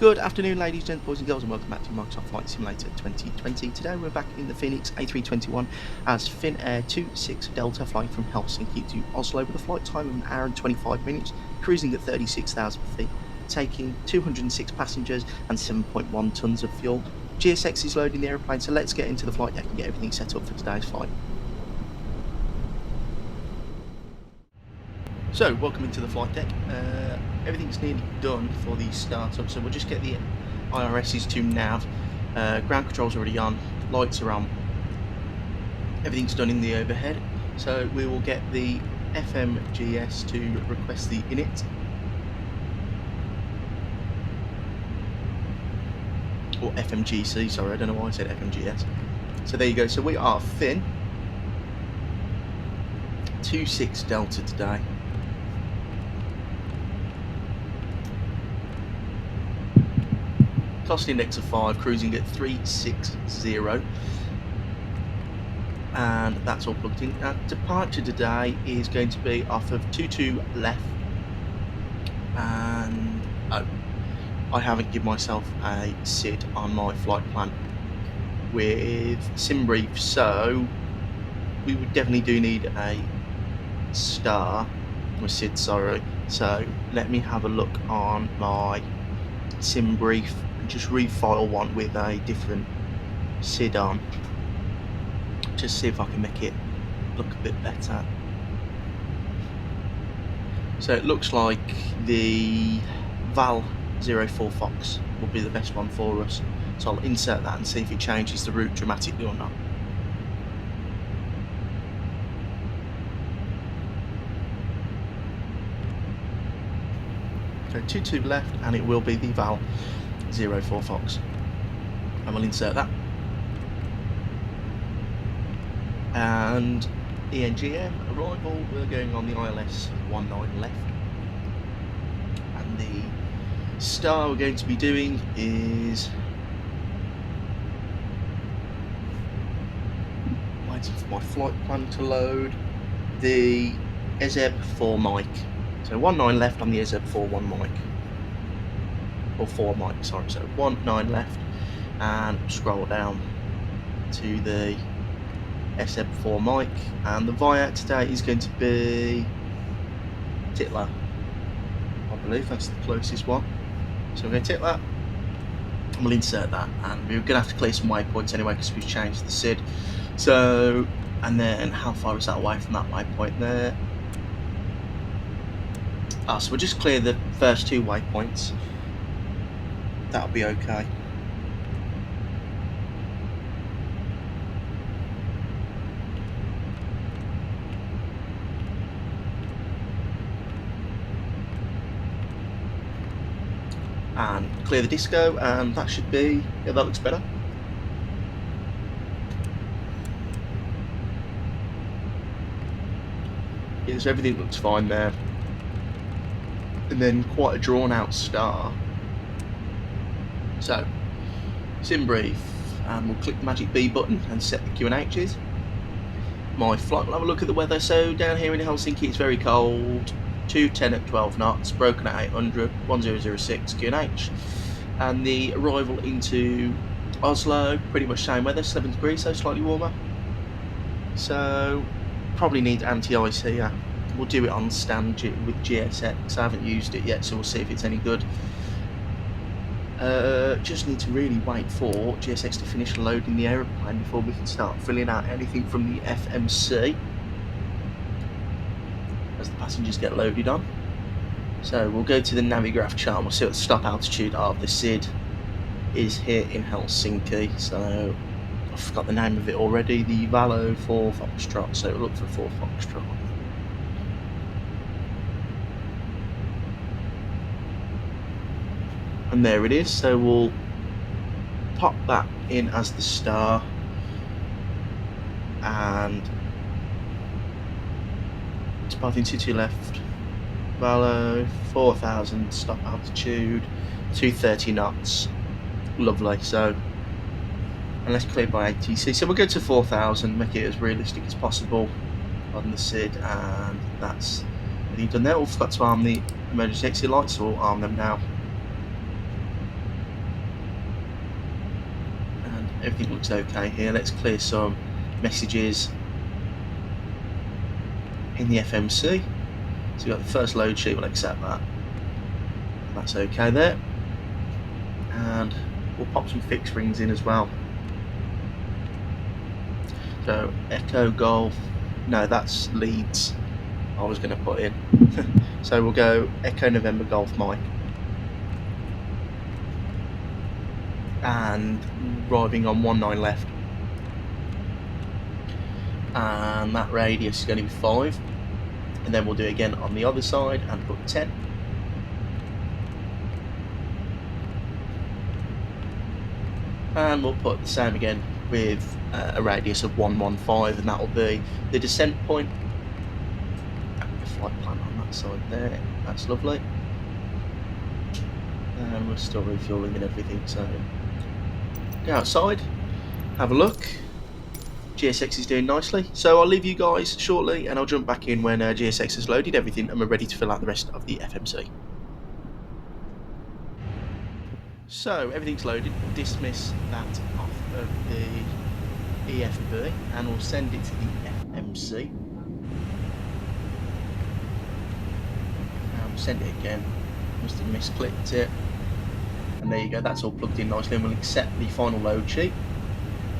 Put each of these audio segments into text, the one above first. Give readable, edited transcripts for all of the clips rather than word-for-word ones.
Good afternoon, ladies, gents, boys and girls, and welcome back to Microsoft Flight Simulator 2020. Today we're back in the Fenix A321 as Finnair 26 Delta flying from Helsinki to Oslo with a flight time of 1 hour and 25 minutes, cruising at 36,000 feet, taking 206 passengers and 7.1 tonnes of fuel. GSX is loading the aeroplane, so let's get into the flight deck and get everything set up for today's flight. So, welcome into the flight deck. Everything's nearly done for the startup, so we'll just get the IRSs to nav. Ground control's already on, lights are on, everything's done in the overhead. So we will get the FMGS to request the init. Or FMGC, sorry, I don't know why I said FMGS. So there you go, so we are Fin 26 Delta today. Cost index of 5, cruising at 360, and that's all plugged in. Our departure today is going to be off of 22 left, and I haven't given myself a SID on my flight plan with sim brief, so we would definitely do need a star or SID, sorry. So let me have a look on my sim brief and just refile one with a different SID on, just see if I can make it look a bit better. So it looks like the Val 04 Fox will be the best one for us, so I'll insert that and see if it changes the route dramatically or not. So 22 left, and it will be the Val 04 Fox, and we'll insert that. And ENGM arrival, we're going on the ILS 19 left, and the star we're going to be doing is waiting for my flight plan to load, the EZEB 4 mic. So 19 left on the EZEB 41 mic, or 4 mic, sorry. So 19 left, and scroll down to the EZEB 4 mic, and the VIA today is going to be Titler. I believe that's the closest one. So we're going to tick that, and we'll insert that, and we're going to have to clear some waypoints anyway because we've changed the SID. So, and then how far is that away from that waypoint there? So we'll just clear the first 2 waypoints. That'll be okay. And clear the disco, and that should be, yeah, that looks better. Yeah, so everything looks fine there. And then quite a drawn out star. So, sim brief, and we'll click the magic B button and set the Q&H's. My flight, we'll have a look at the weather. So down here in Helsinki it's very cold, 210 at 12 knots, broken at 800, 1006 Q&H. And the arrival into Oslo, pretty much same weather, 7 degrees, so slightly warmer. So probably need anti-ice here. We'll do it on stand with GSX. I haven't used it yet, so we'll see if it's any good. Just need to really wait for GSX to finish loading the aeroplane before we can start filling out anything from the FMC as the passengers get loaded on. So we'll go to the Navigraph chart and we'll see what the stop altitude of the SID is here in Helsinki. So I forgot the name of it already, the Valo 4 Foxtrot, so we'll look for 4 Foxtrot. And there it is, so we'll pop that in as the star, and departing 22 left, Valo 4000 stop altitude, 230 knots, lovely. So, and let's clear by ATC, so we'll go to 4000, make it as realistic as possible on the SID, and that's everything done there. We'll forgot to arm the emergency exit lights, so we'll arm them now. everything looks okay here. Let's clear some messages in the FMC. So we've got the first load sheet, we'll accept that. That's okay there. And we'll pop some fixed rings in as well. So Echo Golf, no, that's Leeds I was going to put in. So we'll go Echo November Golf Mike. And arriving on 19 left. And that radius is going to be 5. And then we'll do it again on the other side and put 10. And we'll put the same again with a radius of 115, and that will be the descent point. And the flight plan on that side there, that's lovely. And we're still refueling and everything, so go outside, have a look. GSX is doing nicely, so I'll leave you guys shortly and I'll jump back in when GSX has loaded everything and we're ready to fill out the rest of the FMC. So everything's loaded, we'll dismiss that off of the EFB and we'll send it to the FMC. And we'll send it again, must have misclicked it. And there you go, that's all plugged in nicely, and we'll accept the final load sheet.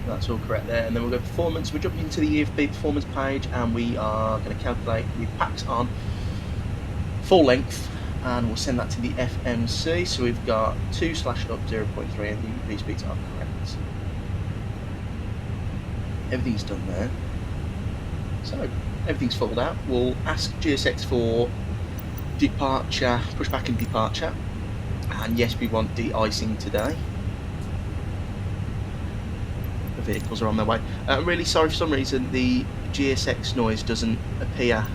That's all correct there, and then we'll go performance. We're jumping into the EFB performance page and we are going to calculate with packs on full length, and we'll send that to the FMC. So we've got 2/up 0.3 and the V speeds are correct. Everything's done there. So everything's filled out. We'll ask GSX for departure, pushback and departure. And yes, we want de-icing today. The vehicles are on their way. I'm really sorry, for some reason the GSX noise doesn't appear.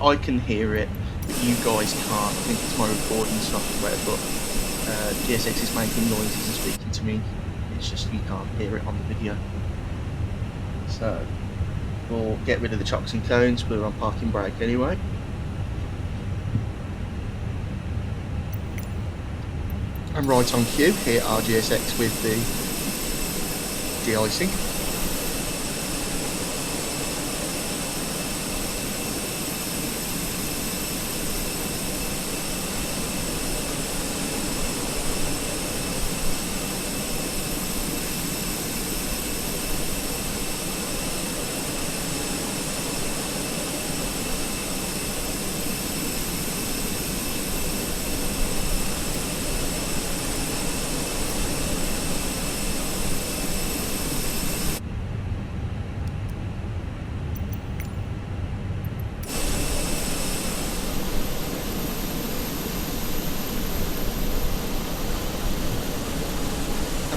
I can hear it, but you guys can't. I think it's my recording software, but GSX is making noises and speaking to me. It's just you can't hear it on the video. So we'll get rid of the chocks and cones. We're on parking brake anyway. And right on cue, here are GSX with the de-icing.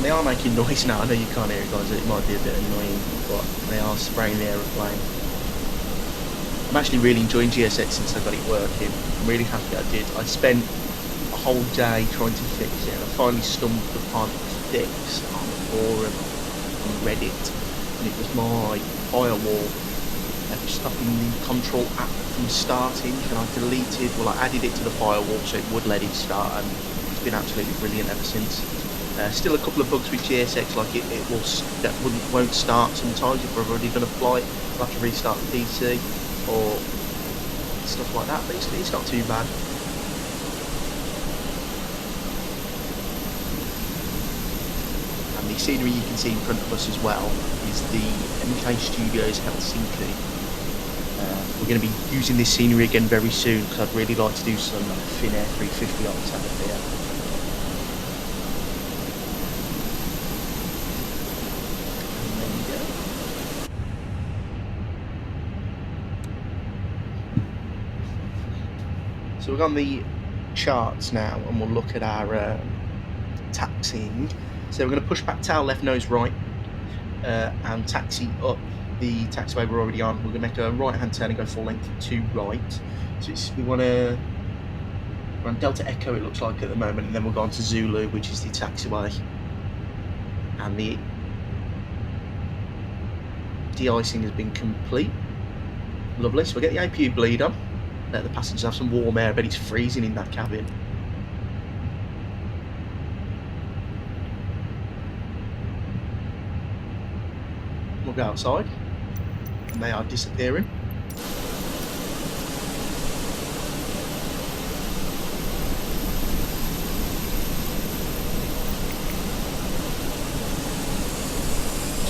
They are making noise now. I know you can't hear it, guys. It might be a bit annoying, but they are spraying the aeroplane. I'm actually really enjoying GSX since I got it working. I'm really happy I did. I spent a whole day trying to fix it, and I finally stumbled upon a fix on the forum on Reddit, and it was my firewall stopping the control app from starting, and I deleted, well, I added it to the firewall so it would let it start, and it's been absolutely brilliant ever since. Still a couple of bugs with GSX, like it won't start sometimes if I've already done a flight. I'll have to restart the PC or stuff like that, but it's not too bad. And the scenery you can see in front of us as well is the MK Studios Helsinki. We're going to be using this scenery again very soon because I'd really like to do some Finnair 350 on out of here. So we're on the charts now and we'll look at our taxiing. So we're going to push back tail left, nose right and taxi up the taxiway we're already on. We're going to make a right hand turn and go full length to right. So we're on Delta Echo it looks like at the moment, and then we'll go on to Zulu, which is the taxiway. And the de-icing has been complete. Lovely, so we'll get the APU bleed on. Let the passengers have some warm air. I bet it's freezing in that cabin. We'll go outside, and they are disappearing.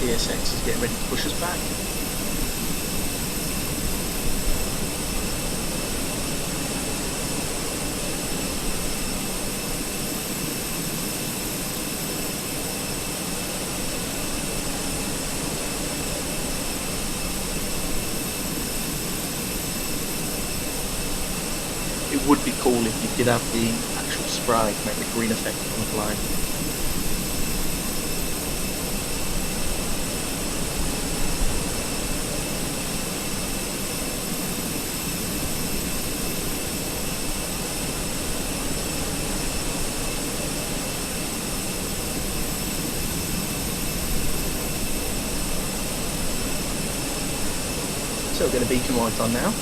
GSX is getting ready to push us back. It would be cool if you did have the actual spray to make the green effect on the plane. So we're going to beacon light on now.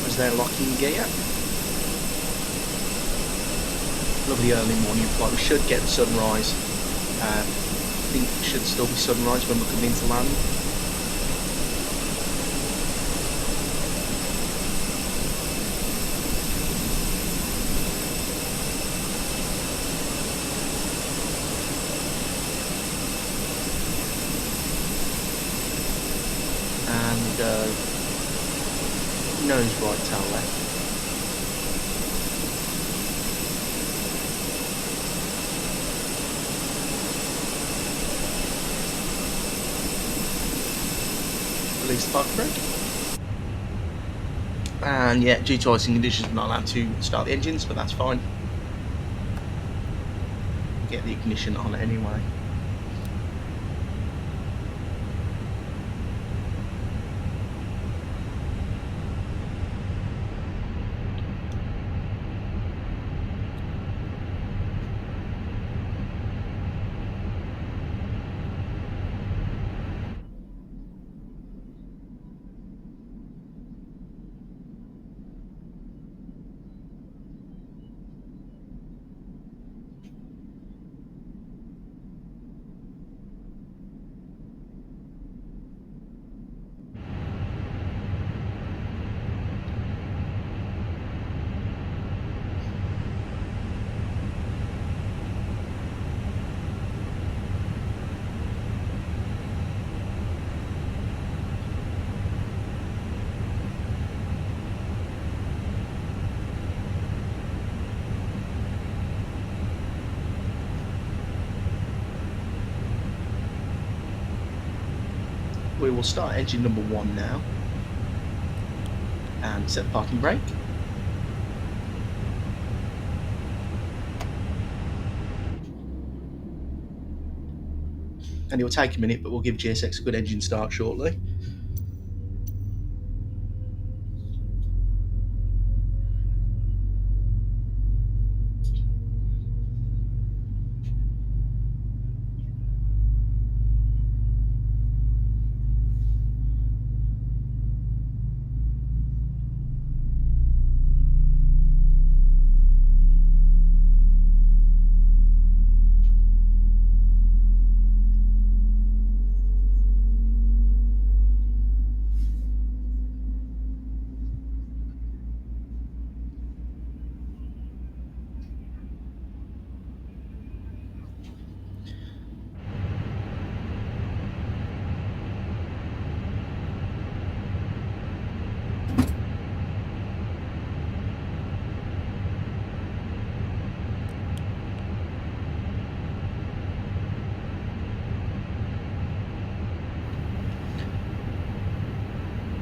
As they're locking gear. Lovely early morning flight. We should get the sunrise. I think it should still be sunrise when we're coming into land. Nose right, tail left. Release the park brake. And yeah, due to icing conditions, we're not allowed to start the engines, but that's fine. Get the ignition on anyway. We will start engine number 1 now and set the parking brake. And it will take a minute, but we'll give GSX a good engine start shortly.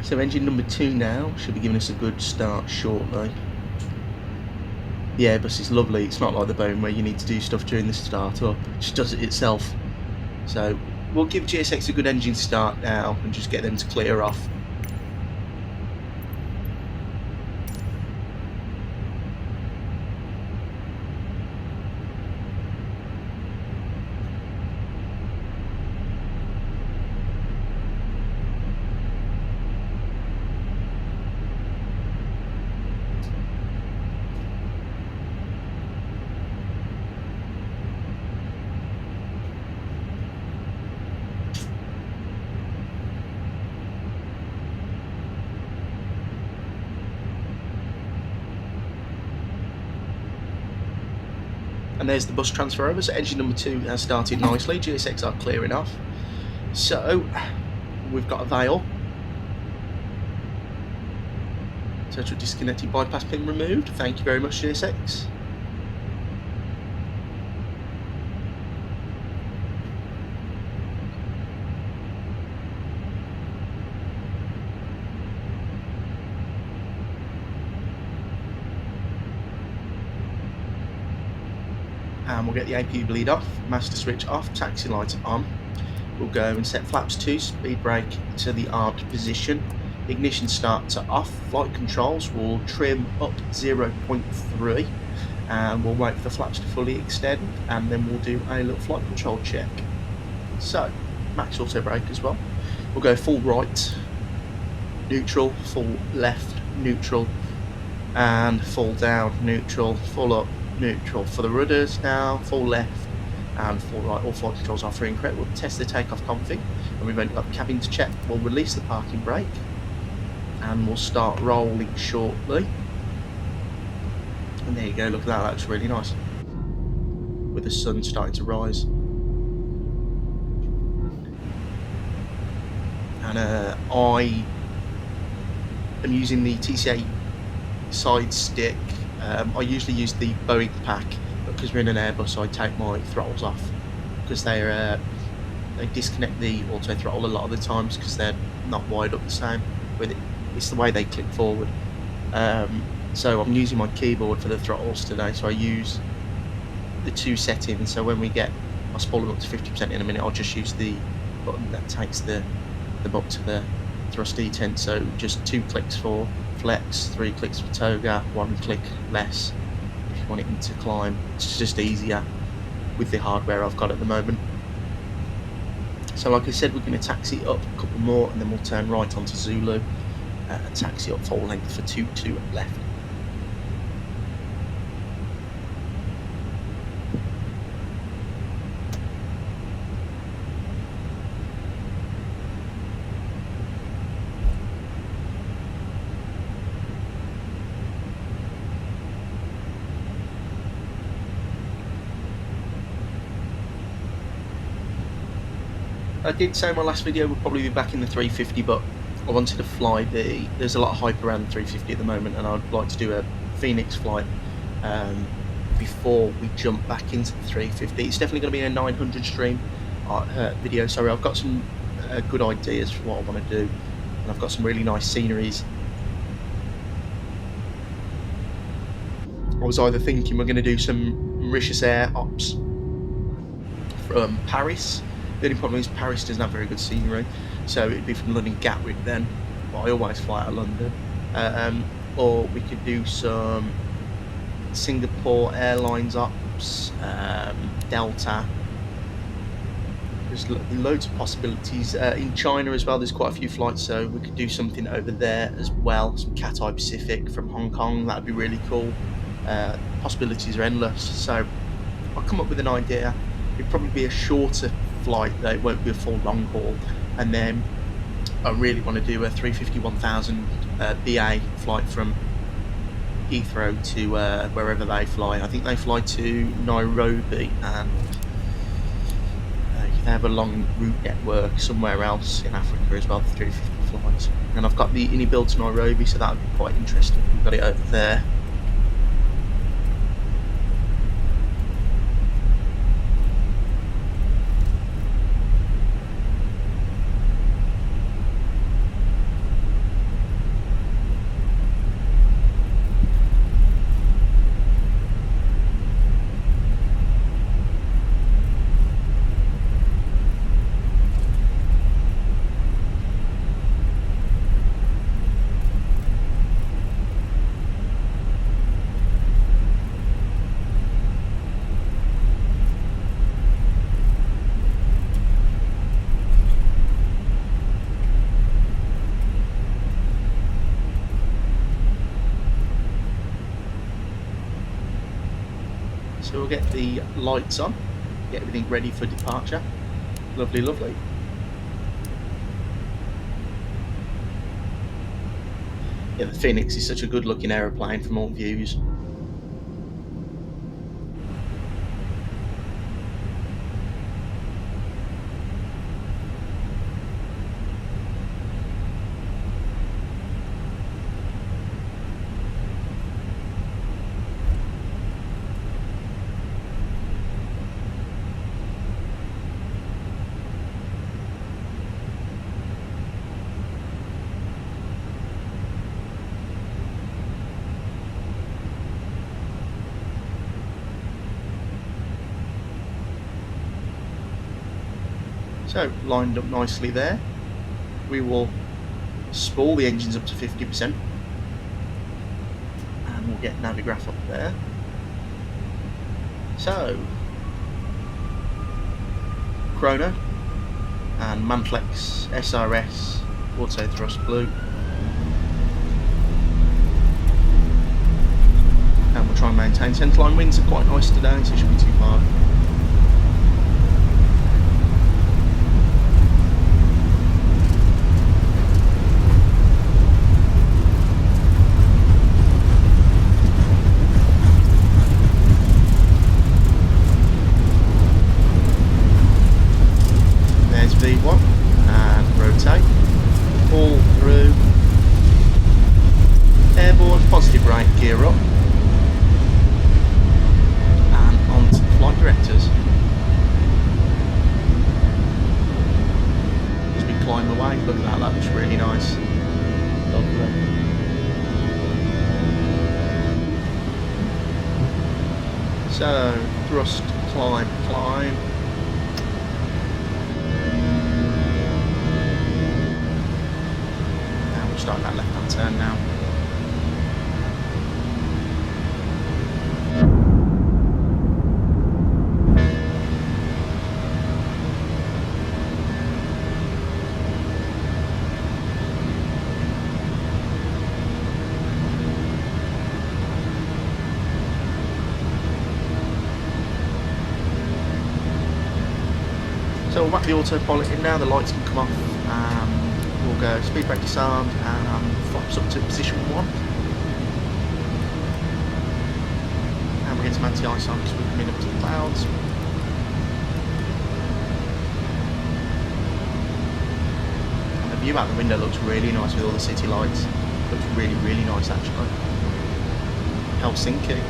So engine number 2 now should be giving us a good start shortly. The Airbus is lovely. It's not like the Boeing where you need to do stuff during the start-up. It just does it itself. So we'll give GSX a good engine start now and just get them to clear off. And there's the bus transfer over. So engine number 2 has started nicely. GSX are clearing off. So we've got a veil. Total disconnected bypass pin removed. Thank you very much, GSX. And we'll get the AP bleed off, master switch off, taxi lights on. We'll go and set flaps 2, speed brake to the armed position. Ignition start to off, flight controls will trim up 0.3 and we'll wait for the flaps to fully extend and then we'll do a little flight control check. So, max auto brake as well. We'll go full right, neutral, full left, neutral, and full down, neutral, full up, neutral. For the rudders now, full left and full right. All flight controls are free and correct. We'll test the takeoff config and we've only got the cabin to check. We'll release the parking brake and we'll start rolling shortly. And there you go, look at that, that looks really nice with the sun starting to rise. And I am using the TCA side stick. I usually use the Boeing pack, but because we're in an Airbus I take my throttles off because they disconnect the auto throttle a lot of the times because they're not wired up the same with it. It's the way they click forward. So I'm using my keyboard for the throttles today, so I use the 2 settings. So when I'll spoil them up to 50% in a minute, I'll just use the button that takes them up to the thrust detent. So just 2 clicks for flex, 3 clicks for toga, 1 click less if you want it to climb. It's just easier with the hardware I've got at the moment. So like I said, we're going to taxi up a couple more and then we'll turn right onto Zulu and taxi up full length for 2 left. I did say in my last video we'll probably be back in the 350, but I wanted to fly there's a lot of hype around the 350 at the moment, and I'd like to do a Phoenix flight before we jump back into the 350. It's definitely going to be a 900 stream video. Sorry, I've got some good ideas for what I want to do, and I've got some really nice sceneries. I was either thinking we're going to do some Mauritius Air ops from Paris. The only problem is Paris doesn't have very good scenery, so it'd be from London Gatwick then, but I always fly out of London. Or we could do some Singapore Airlines ops, Delta. There's loads of possibilities. In China as well, there's quite a few flights, so we could do something over there as well. Some Cathay Pacific from Hong Kong, that'd be really cool. Possibilities are endless, so I'll come up with an idea. It'd probably be a shorter flight, though it won't be a full long haul. And then I really want to do a 350-1000 BA flight from Heathrow to wherever they fly. I think they fly to Nairobi, and they have a long route network somewhere else in Africa as well, the 350 flights. And I've got the INI build to Nairobi, so that would be quite interesting. We've got it over there. So we'll get the lights on, get everything ready for departure. Lovely, lovely. Yeah, the Phoenix is such a good looking aeroplane from all views. So lined up nicely there. We will spool the engines up to 50%. And we'll get Navigraph up there. So, Chrono and Manflex SRS Auto Thrust Blue. And we'll try and maintain centerline. Winds are quite nice today, so it shouldn't be too hard. V1 and rotate all through, airborne, positive right, gear up and on to the flight directors as we climb away. Look at that, that looks really nice, lovely. So thrust, climb, climb. Start that left-hand turn now. So we'll whack the autopilot in now, the lights can come off. We'll go speed brake disarmed and flaps up to position 1. And we'll get some anti-ice on because we're coming up to the clouds. And the view out the window looks really nice with all the city lights. Looks really, really nice actually. Helsinki.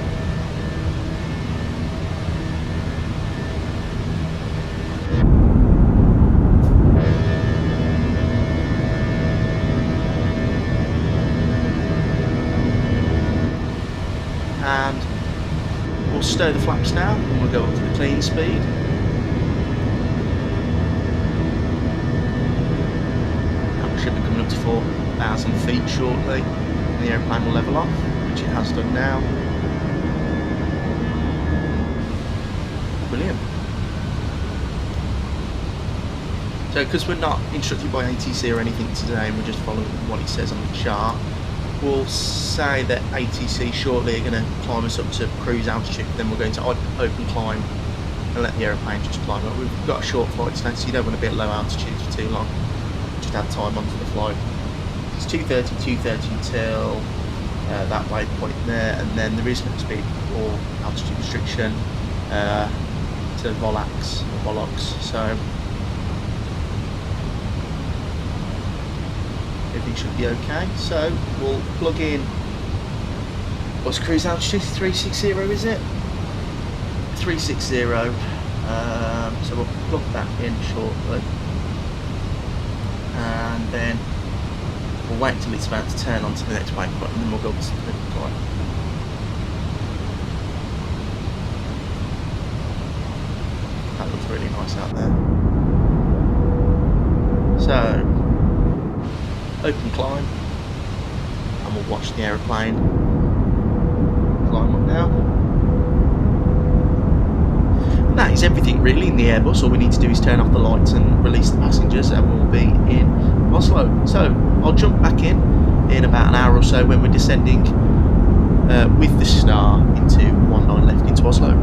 And we'll stow the flaps now and we'll go up to the clean speed. And we should be coming up to 4,000 feet shortly. And the aeroplane will level off, which it has done now. Brilliant. So because we're not instructed by ATC or anything today and we're just following what it says on the chart, we'll say that ATC shortly are going to climb us up to cruise altitude, then we're going to open climb and let the aeroplane just climb up. We've got a short flight today, so you don't want to be at low altitude for too long. Just add time onto the flight. It's 230 until that waypoint there, and then there is no speed or altitude restriction to Volox, so everything should be okay. So we'll plug in, what's cruise altitude? 360 is it? 360. So we'll plug that in shortly, and then we'll wait until it's about to turn onto the next waypoint, and then we'll go up to the flight. That looks really nice out there. So open climb, and we'll watch the aeroplane climb up now. And that is everything really in the Airbus. All we need to do is turn off the lights and release the passengers, and we'll be in Oslo. So I'll jump back in about an hour or so when we're descending with the star into 19 left into Oslo.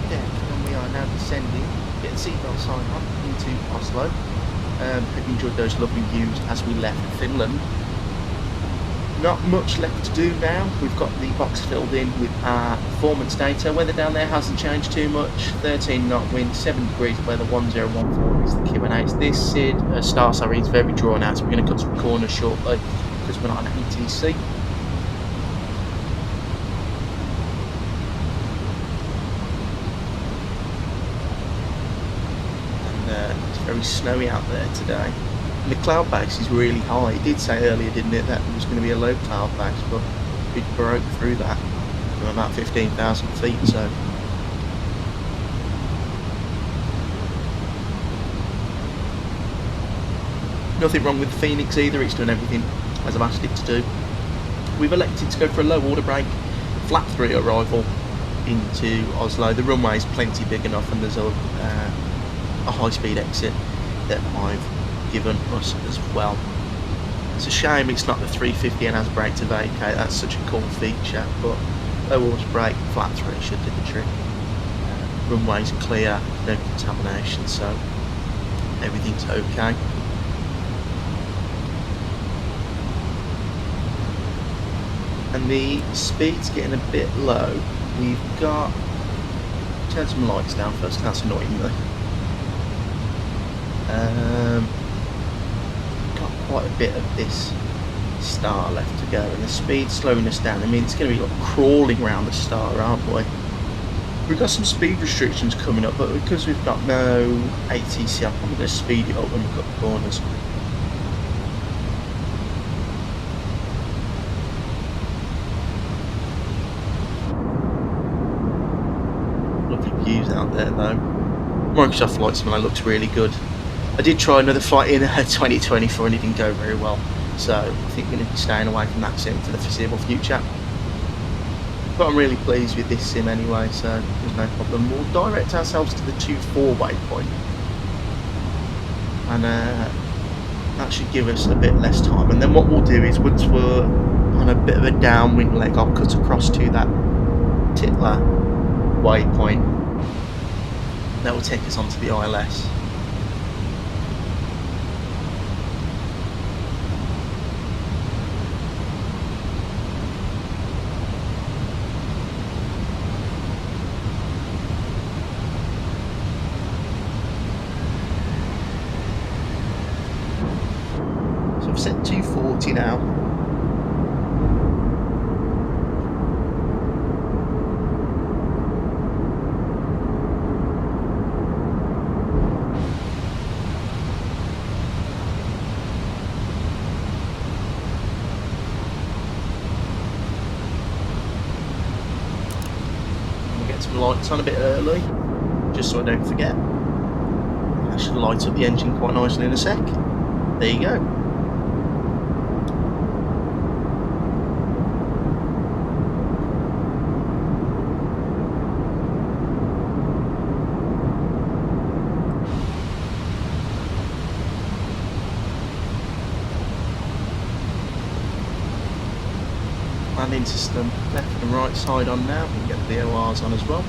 deck and we are now descending. Get the seatbelt sign on into Oslo. Hope you enjoyed those lovely views as we left Finland. Not much left to do now. We've got the box filled in with our performance data. Weather down there hasn't changed too much. 13 knot wind, 7 degrees weather, 1014 is the Q&A. This star is very drawn out, so we're going to cut some corners shortly because we're not on ATC. It's very snowy out there today. And the cloud base is really high. It did say earlier, didn't it, that there was going to be a low cloud base, but it broke through that from about 15,000 feet. So nothing wrong with Fenix either. It's doing everything as I've asked it to do. We've elected to go for a low order break, flat 3 arrival into Oslo. The runway is plenty big enough, and there's a high-speed exit that I've given us as well. It's a shame it's not the 350 and has a brake to vacate. That's such a cool feature, but low order brake, flat 3 should do the trick. Runway's clear, no contamination, so everything's okay. And the speed's getting a bit low. We've got, turn some lights down first, that's annoying me. Got quite a bit of this star left to go, and the speed's slowing us down. I mean, it's going to be like crawling around the star, aren't we? We've got some speed restrictions coming up, but because we've got no ATC, I'm probably going to speed it up when we cut the corners. Lovely views out there though. Microsoft Flight Simulator looks really good. I did try another flight in 2024 and it didn't go very well, so I think we're going to be staying away from that sim for the foreseeable future. But I'm really pleased with this sim anyway, so there's no problem. We'll direct ourselves to the 2-4 waypoint, and that should give us a bit less time. And then what we'll do is, once we're on a bit of a downwind leg, I'll cut across to that Titler waypoint. That will take us onto the ILS. So I've set 240 now. Lights on a bit early, just so I don't forget. I should light up the engine quite nicely in a sec. There you go. Landing system left and right side on now. We can get the VORs on as well.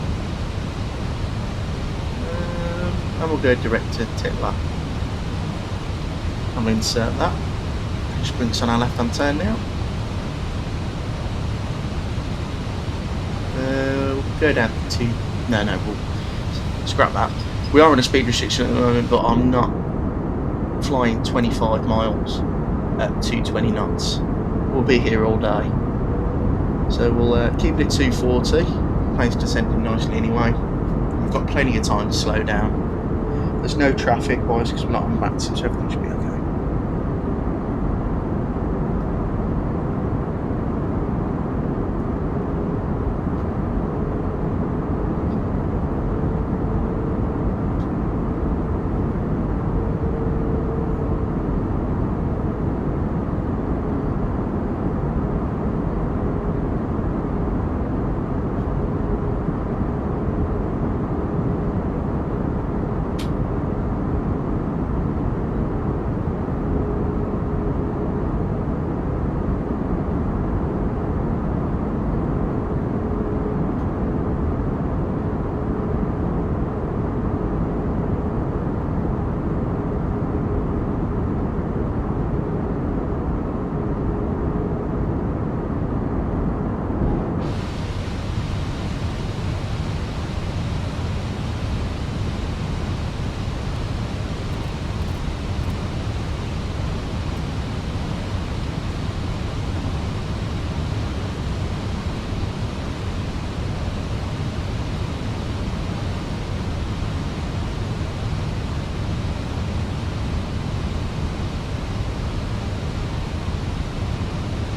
And we'll go direct to Titler. I'll insert that. Just bring us on our left hand turn now. We'll go down to, no, we'll scrap that. We are on a speed restriction at the moment, but I'm not flying 25 miles at 220 knots. We'll be here all day. So we'll keep it at 240. Plane's descending nicely anyway. We've got plenty of time to slow down. There's no traffic wise because we're not on Matson, so everything should be okay.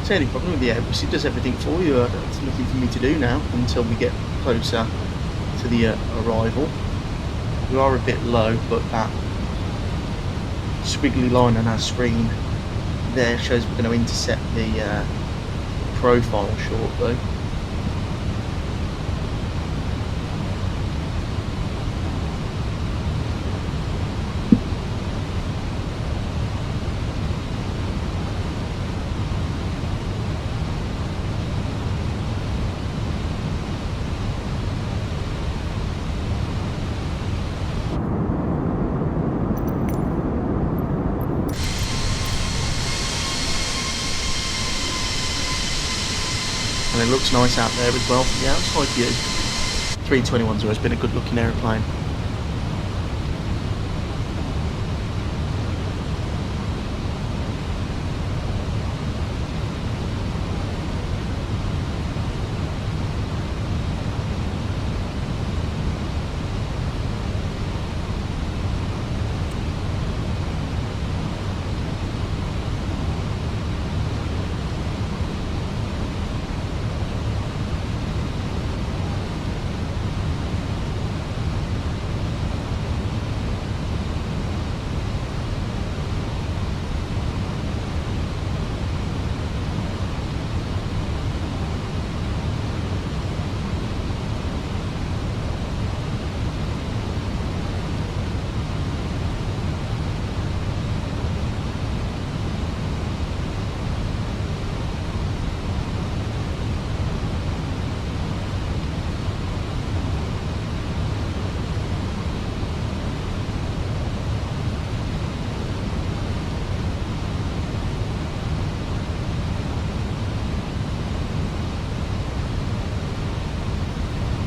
See any problem with the Airbus? It does everything for you. There's nothing for me to do now until we get closer to the arrival. We are a bit low, but that squiggly line on our screen there shows we're going to intercept the profile shortly. And it looks nice out there as well from the outside view. 321's always been a good looking aeroplane.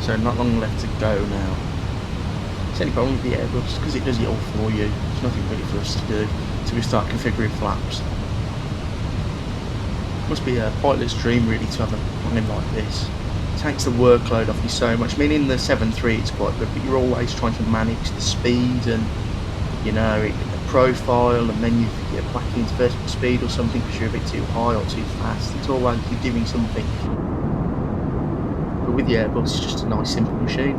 So not long left to go now. It's any problem with the Airbus because it does it all for you. There's nothing really for us to do until we start configuring flaps. Must be a pilot's dream really to have a plane like this. It takes the workload off you so much. I mean, in the 7.3 it's quite good, but you're always trying to manage the speed and, you know, the profile, and then you get back into vertical speed or something because you're a bit too high or too fast. It's always you're doing something. But with the Airbus, it's just a nice simple machine.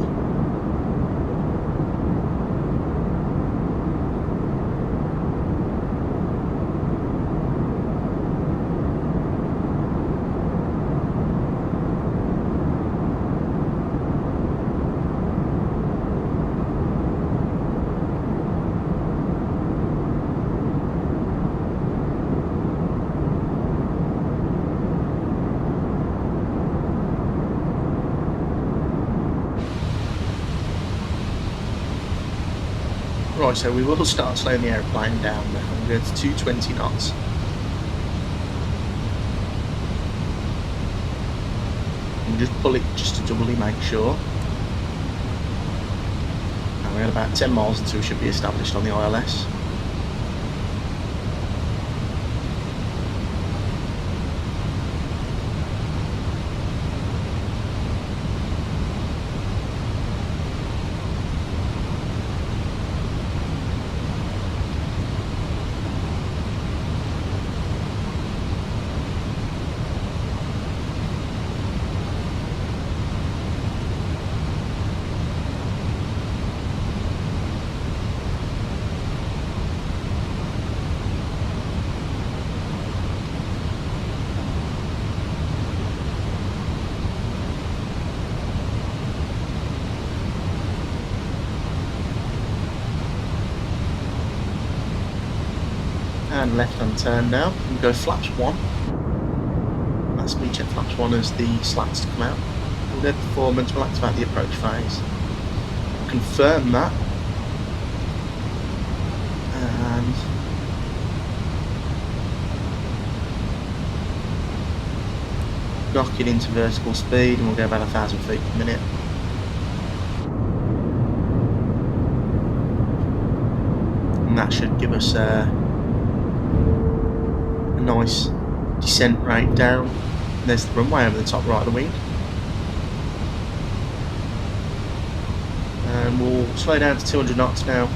Right, so we will start slowing the aeroplane down now. We'll go to 220 knots. And just pull it just to doubly make sure. And we're at about 10 miles until we should be established on the ILS. And left-hand turn now. We go flaps 1. That's me check flaps 1 as the slats to come out. We'll go performance, we'll activate the approach phase. Confirm that. And knock it into vertical speed and we'll go about 1,000 feet per minute. And that should give us a nice descent rate down. And there's the runway over the top right of the wing. And we'll slow down to 200 knots now.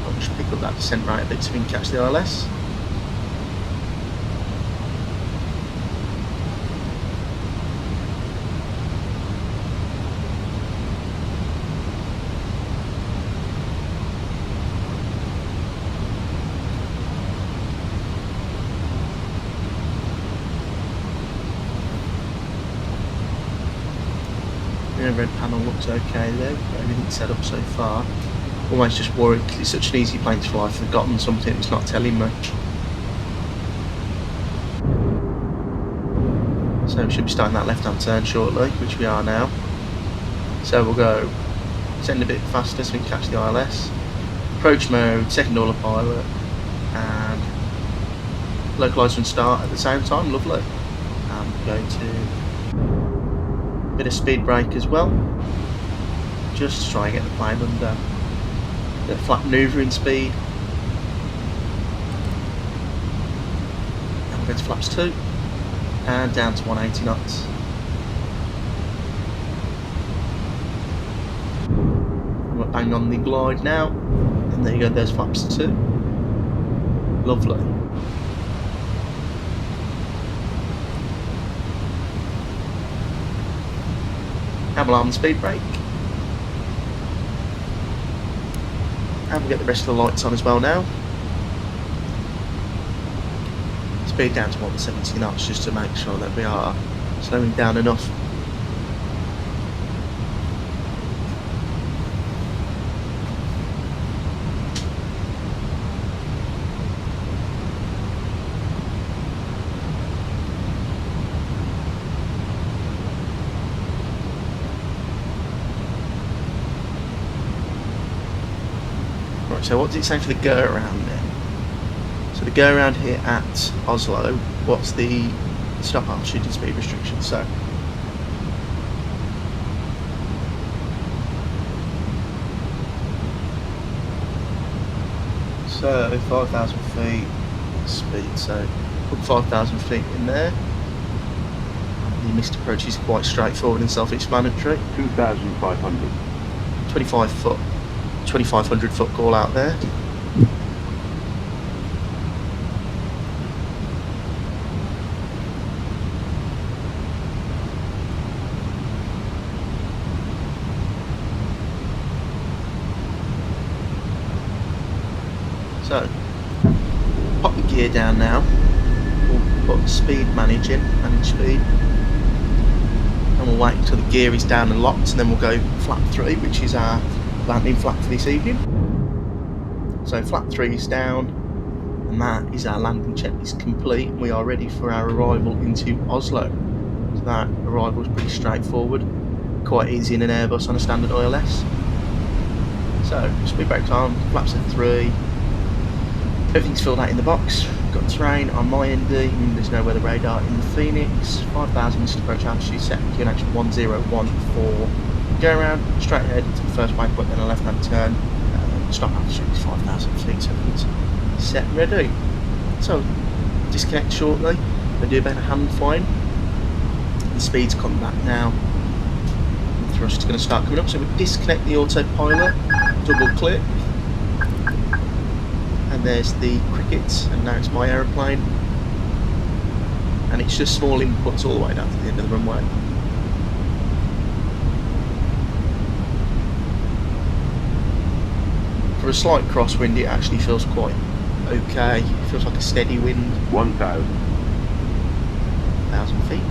I'll just pick up that descent rate a bit so we can catch the ILS. Overhead panel looks okay there. Everything's set up so far. Almost just worried because it's such an easy plane to fly. I've forgotten something it's not telling me. So we should be starting that left-hand turn shortly, which we are now. So we'll go send a bit faster so we can catch the ILS. Approach mode, second autopilot, and localiser and start at the same time. Lovely. And go to a bit of speed brake as well, just to try and get the plane under the flat manoeuvring speed. And we'll go to flaps 2 and down to 180 knots. We're bang on the glide now, and there you go, there's flaps 2. Lovely. Camel arm and speed brake. And we'll get the rest of the lights on as well now. Speed down to 170 knots just to make sure that we are slowing down enough. Right, so what does it say for the go around then? So the go around here at Oslo, what's the stop altitude and speed restriction? So So 5,000 feet speed, so put 5,000 feet in there. The missed approach is quite straightforward and self-explanatory. 2,500. 2,500 foot call out there. So, pop the gear down now. We'll put speed manage speed. And we'll wait until the gear is down and locked, and then we'll go flap 3, which is our landing flap for this evening. So flap 3 is down, and that is our landing checklist complete. We are ready for our arrival into Oslo. So that arrival is pretty straightforward, quite easy in an Airbus on a standard ILS. So speed brakes on, flaps are 3. Everything's filled out in the box. Got terrain on my ND, there's no weather radar in the Phoenix. 5,000 missed approach altitude set QNH 1014. Go around, straight ahead to the first waypoint, then a left hand turn. Stop altitude is 5,000 feet, so it's set ready. So, disconnect shortly. We'll do a bit of hand flying. The speed's coming back now. The thrust is going to start coming up, so we disconnect the autopilot, double click. And there's the cricket, and now it's my aeroplane, and it's just small inputs all the way down to the end of the runway. For a slight crosswind, it actually feels quite okay. It feels like a steady wind. 1,000 feet.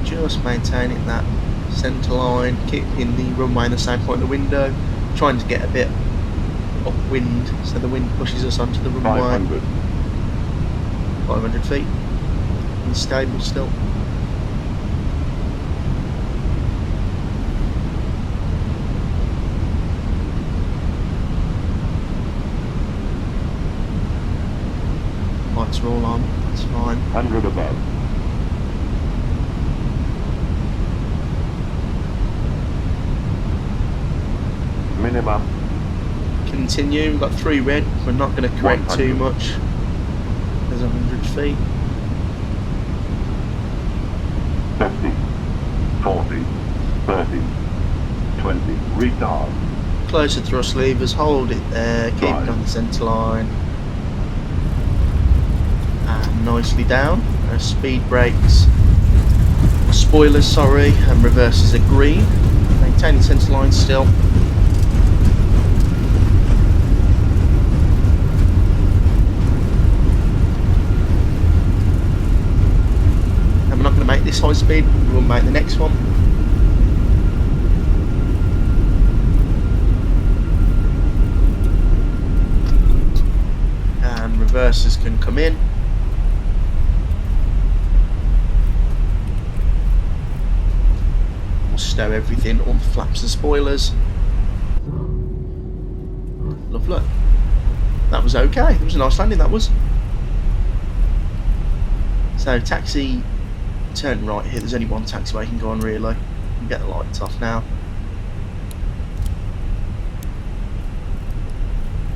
Just maintaining that centre line, keeping the runway in the same point of the window, trying to get a bit upwind so the wind pushes us onto the runway. 500. 500 feet. And stable still. Lights are all on, that's fine. 100 above. Minimum. Continue, we've got 3 red, we're not going to correct 100. too much. There's 100 feet. 50, 40, 30, Retard. Close the thrust levers, hold it there, keep it on the centre line. And nicely down. Speed brakes, spoilers, sorry, and reverses are green. Maintaining centre line still. And we're not going to make this high speed, we'll make the next one. And reversers can come in. We'll stow everything on the flaps and spoilers. Lovely. That was okay. It was a nice landing, that was. So taxi, turn right here. There's only one taxiway you can go on really. You can get the lights off now.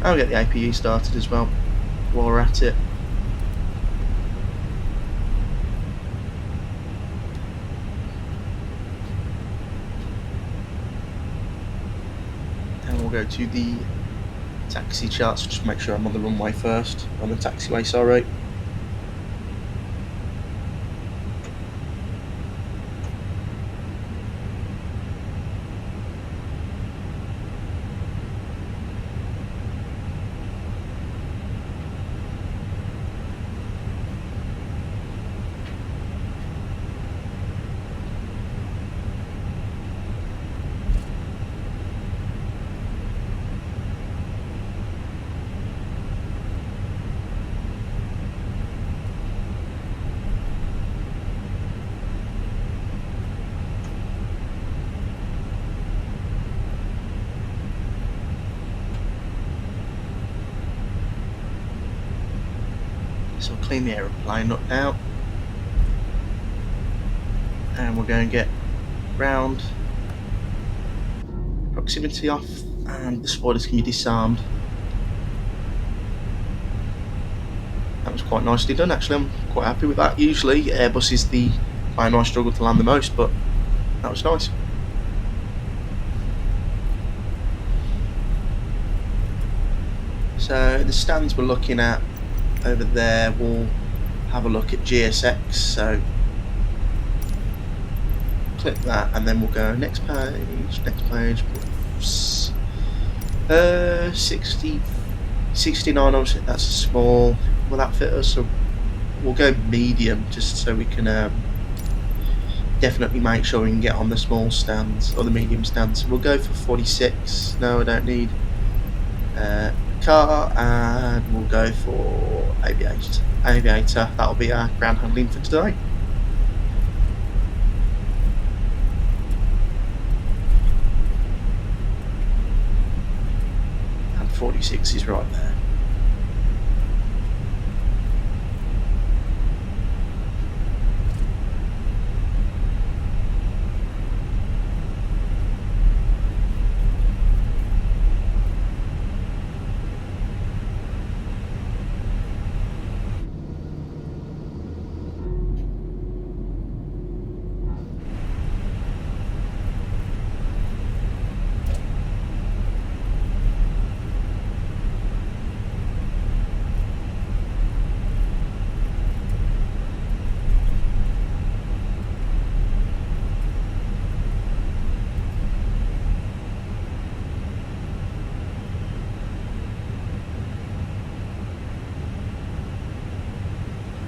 I'll get the APU started as well while we're at it. And we'll go to the taxi charts, just make sure I'm on the runway first, on the taxiway, sorry. So we'll clean the aeroplane up now, and we're going to get ground proximity off, and the spoilers can be disarmed. That was quite nicely done actually, I'm quite happy with that. Usually Airbus is the plane I struggle to land the most, but that was nice. So the stands we're looking at over there, we'll have a look at GSX, so click that and then we'll go next page, 60, 69, obviously that's small. Will that fit us? So we'll go medium just so we can definitely make sure we can get on the small stands or the medium stands. So we'll go for 46, no I don't need car, and we'll go for aviator. That'll be our ground handling for today. And 46 is right there.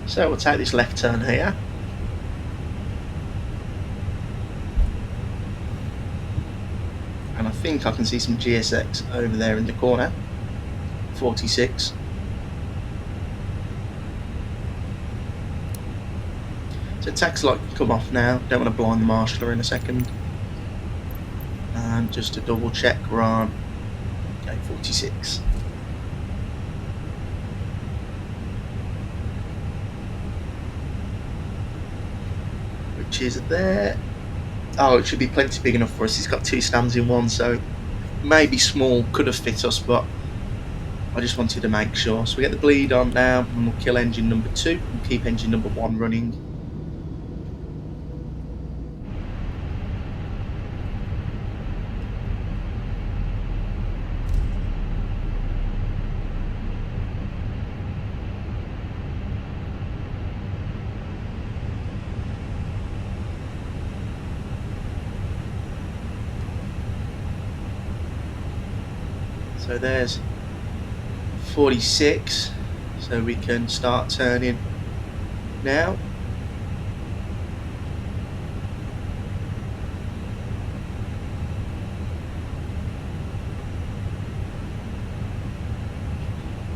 So we'll take this left turn here. And I think I can see some GSX over there in the corner. 46. So taxi light can come off now. Don't want to blind the marshaller in a second. And just to double check, we're on 46. Which is there. Oh, it should be plenty big enough for us. It's got two stands in one, so maybe small could have fit us, but I just wanted to make sure. So we get the bleed on now, and we'll kill engine number 2 and keep engine number 1 running. So there's 46, so we can start turning now.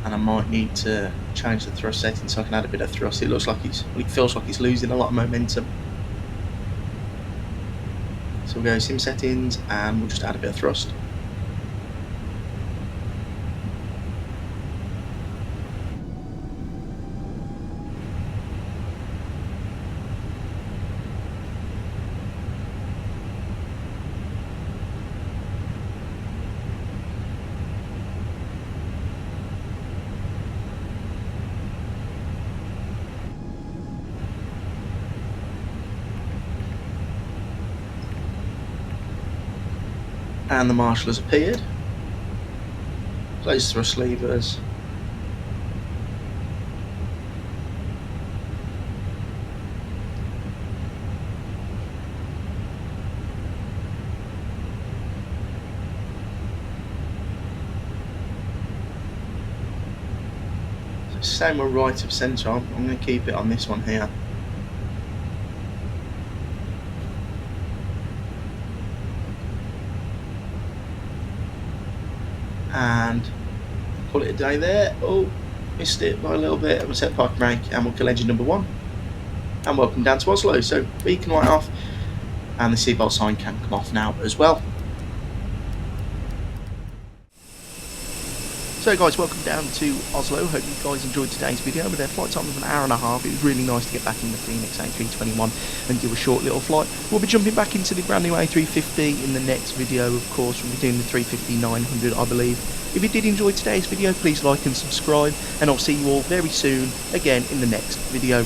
And I might need to change the thrust setting so I can add a bit of thrust. It looks like it feels like it's losing a lot of momentum. So we'll go sim settings and we'll just add a bit of thrust. And the marshal has appeared. Close thrust levers. So same with right of centre. I'm going to keep it on this one here. And call it a day there. Oh, missed it by a little bit. We'll set park brake and we'll kill engine number 1. And welcome down to Oslo. So beacon light off and the seatbelt sign can come off now as well. So guys, welcome down to Oslo. Hope you guys enjoyed today's video. With their flight time of an hour and a half, it was really nice to get back in the Fenix A321 and do a short little flight. We'll be jumping back into the brand new A350 in the next video. Of course, we'll be doing the 350-900, I believe. If you did enjoy today's video, please like and subscribe, and I'll see you all very soon again in the next video.